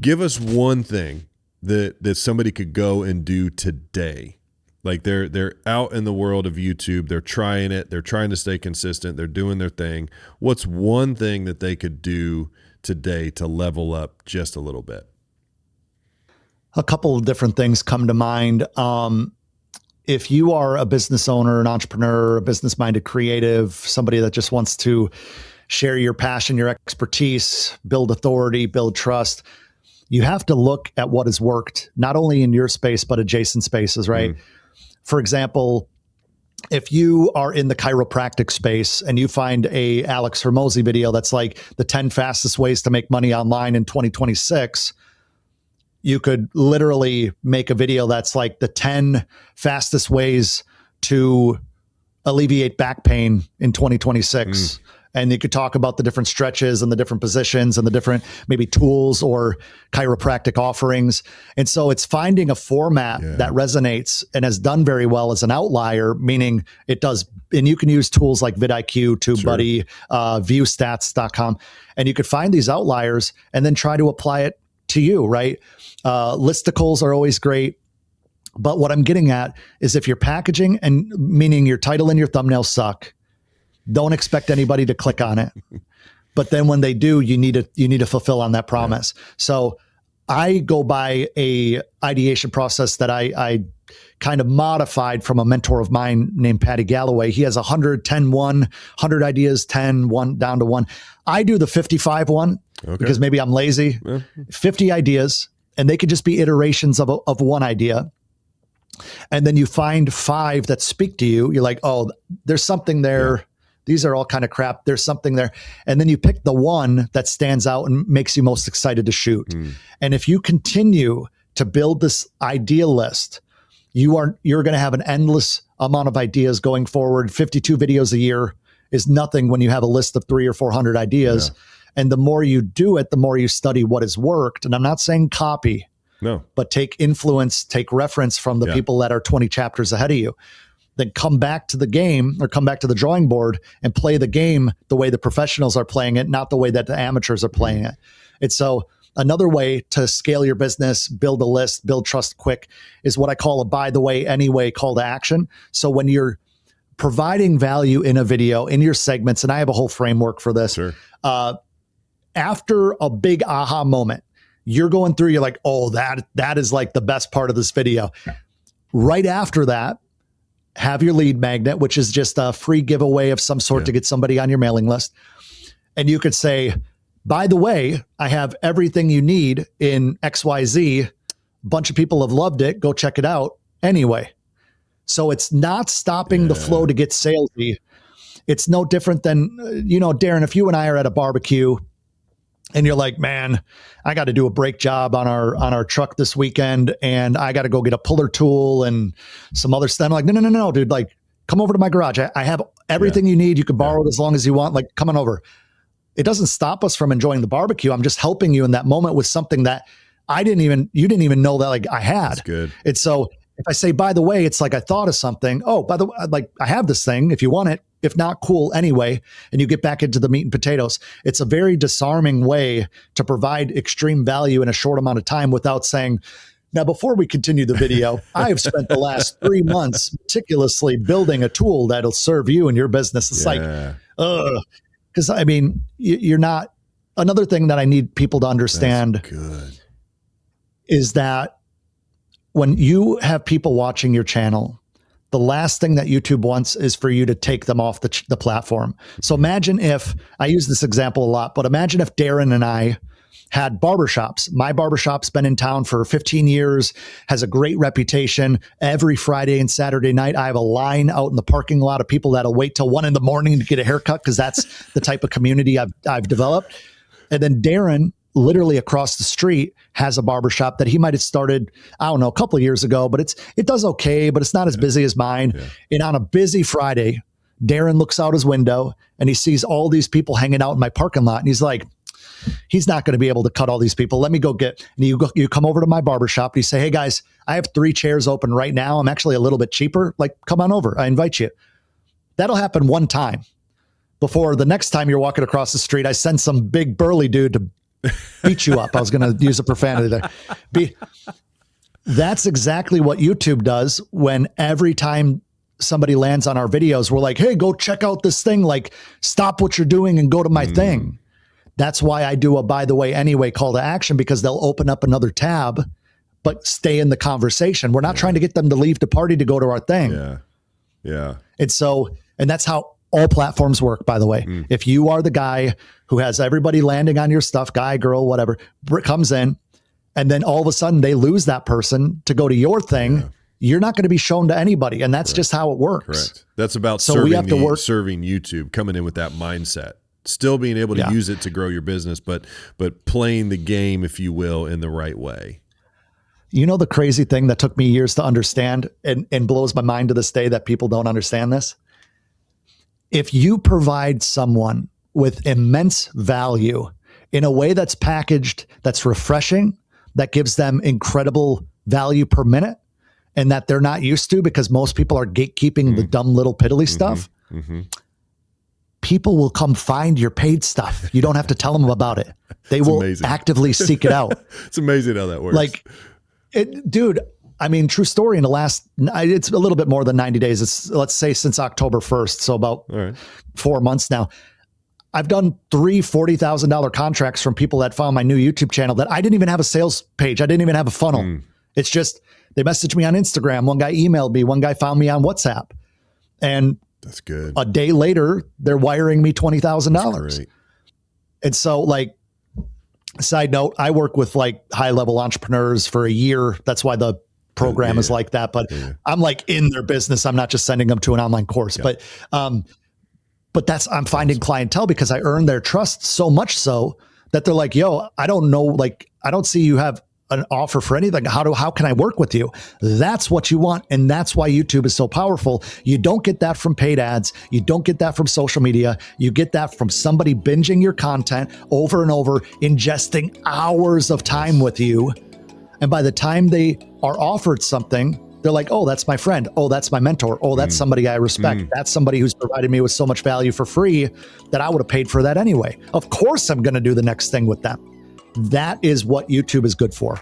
Give us one thing that somebody could go and do today. Like they're out in the world of YouTube. They're trying it. They're trying to stay consistent. They're doing their thing. What's one thing that they could do today to level up just a little bit? A couple of different things come to mind. If you are a business owner, an entrepreneur, a business-minded creative, somebody that just wants to share your passion, your expertise, build authority, build trust, you have to look at what has worked, not only in your space, but adjacent spaces, right? For example, if you are in the chiropractic space and you find a Alex Hormozi video that's like the 10 fastest ways to make money online in 2026, you could literally make a video that's like the 10 fastest ways to alleviate back pain in 2026. And you could talk about the different stretches and the different positions and the different maybe tools or chiropractic offerings. And so it's finding a format that resonates and has done very well as an outlier, meaning it does. And you can use tools like vidIQ, TubeBuddy, viewstats.com, and you could find these outliers and then try to apply it to you, right? Listicles are always great. But what I'm getting at is if your packaging and meaning your title and your thumbnail suck, don't expect anybody to click on it. But then when they do, you need to fulfill on that promise. So I go by a ideation process that I kind of modified from a mentor of mine named Patty Galloway. He has 110, 100 ideas, 10, 1 down to 1. I do the 55 one because maybe I'm lazy. 50 ideas, and they could just be iterations of one idea. And then you find 5 that speak to you. You're like, oh, there's something there. These are all kind of crap. There's something there. And then you pick the one that stands out and makes you most excited to shoot. And if you continue to build this idea list, you're going to have an endless amount of ideas going forward. 52 videos a year is nothing when you have a list of 300 or 400 ideas. And the more you do it, the more you study what has worked. And I'm not saying copy, but take influence, take reference from the people that are 20 chapters ahead of you. Then come back to the game or come back to the drawing board and play the game the way the professionals are playing it, not the way that the amateurs are playing it. And so another way to scale your business, build a list, build trust quick is what I call a by the way, anyway call to action. So when you're providing value in a video, in your segments, and I have a whole framework for this, after a big aha moment, you're going through, you're like, oh, that is like the best part of this video. Right after that, have your lead magnet, which is just a free giveaway of some sort to get somebody on your mailing list. And you could say, by the way, I have everything you need in XYZ. A bunch of people have loved it. Go check it out anyway. So it's not stopping the flow to get salesy. It's no different than, Darren, if you and I are at a barbecue and you're like, man, I got to do a brake job on our truck this weekend, and I got to go get a puller tool and some other stuff. I'm like, no, dude, like, come over to my garage. I have everything you need. You can borrow it as long as you want. Like, come on over. It doesn't stop us from enjoying the barbecue. I'm just helping you in that moment with something that you didn't even know that like I had. That's good. It's so if I say, by the way, it's like I thought of something. Oh, by the way, like I have this thing if you want it. If not, cool anyway. And you get back into the meat and potatoes. It's a very disarming way to provide extreme value in a short amount of time without saying, now, before we continue the video, I have spent the last 3 months meticulously building a tool that'll serve you and your business. It's like, because I mean, you're not. Another thing that I need people to understand is that when you have people watching your channel, the last thing that YouTube wants is for you to take them off the platform. So imagine if, I use this example a lot, but imagine if Darren and I had barbershops. My barbershop's been in town for 15 years, has a great reputation. Every Friday and Saturday night, I have a line out in the parking lot of people that'll wait till 1 a.m. to get a haircut because that's the type of community I've developed. And then Darren, literally across the street, has a barbershop that he might have started, I don't know, a couple of years ago, but it does okay, but it's not as busy as mine. And on a busy Friday, Darren looks out his window and he sees all these people hanging out in my parking lot. And he's like, he's not going to be able to cut all these people. Let me go get, and you come over to my barbershop and you say, hey guys, I have 3 chairs open right now. I'm actually a little bit cheaper. Like, come on over. I invite you. That'll happen one time before the next time you're walking across the street. I send some big burly dude to beat you up. I was going to use a profanity there. That's exactly what YouTube does when every time somebody lands on our videos, we're like, hey, go check out this thing. Like, stop what you're doing and go to my thing. That's why I do a by the way anyway call to action, because they'll open up another tab, but stay in the conversation. We're not trying to get them to leave the party to go to our thing. Yeah. Yeah. And that's how all platforms work, by the way. If you are the guy who has everybody landing on your stuff, guy, girl, whatever, comes in, and then all of a sudden they lose that person to go to your thing, you're not going to be shown to anybody. And that's just how it works. Correct. That's about serving YouTube, coming in with that mindset. Still being able to use it to grow your business, but playing the game, if you will, in the right way. You know, the crazy thing that took me years to understand and blows my mind to this day that people don't understand this? If you provide someone with immense value in a way that's packaged, that's refreshing, that gives them incredible value per minute, and that they're not used to because most people are gatekeeping the dumb little piddly stuff, people will come find your paid stuff. You don't have to tell them about it. They will actively seek it out. It's amazing how that works. Like, dude, I mean, true story, in the last, it's a little bit more than 90 days. It's, let's say, since October 1st. So about 4 months now. I've done 3 $40,000 contracts from people that found my new YouTube channel that I didn't even have a sales page. I didn't even have a funnel. It's just, they messaged me on Instagram. One guy emailed me. One guy found me on WhatsApp. And that's good. A day later, they're wiring me $20,000. And so, like, side note, I work with like high level entrepreneurs for a year. That's why the program is like that. But I'm like in their business. I'm not just sending them to an online course. But that's, I'm finding clientele because I earn their trust so much so that they're like, yo, I don't know, like, I don't see you have an offer for anything. How can I work with you? That's what you want. And that's why YouTube is so powerful. You don't get that from paid ads. You don't get that from social media. You get that from somebody binging your content over and over, ingesting hours of time with you. And by the time they are offered something, they're like, oh, that's my friend. Oh, that's my mentor. Oh, that's somebody I respect. That's somebody who's provided me with so much value for free that I would have paid for that anyway. Of course, I'm going to do the next thing with them. That is what YouTube is good for.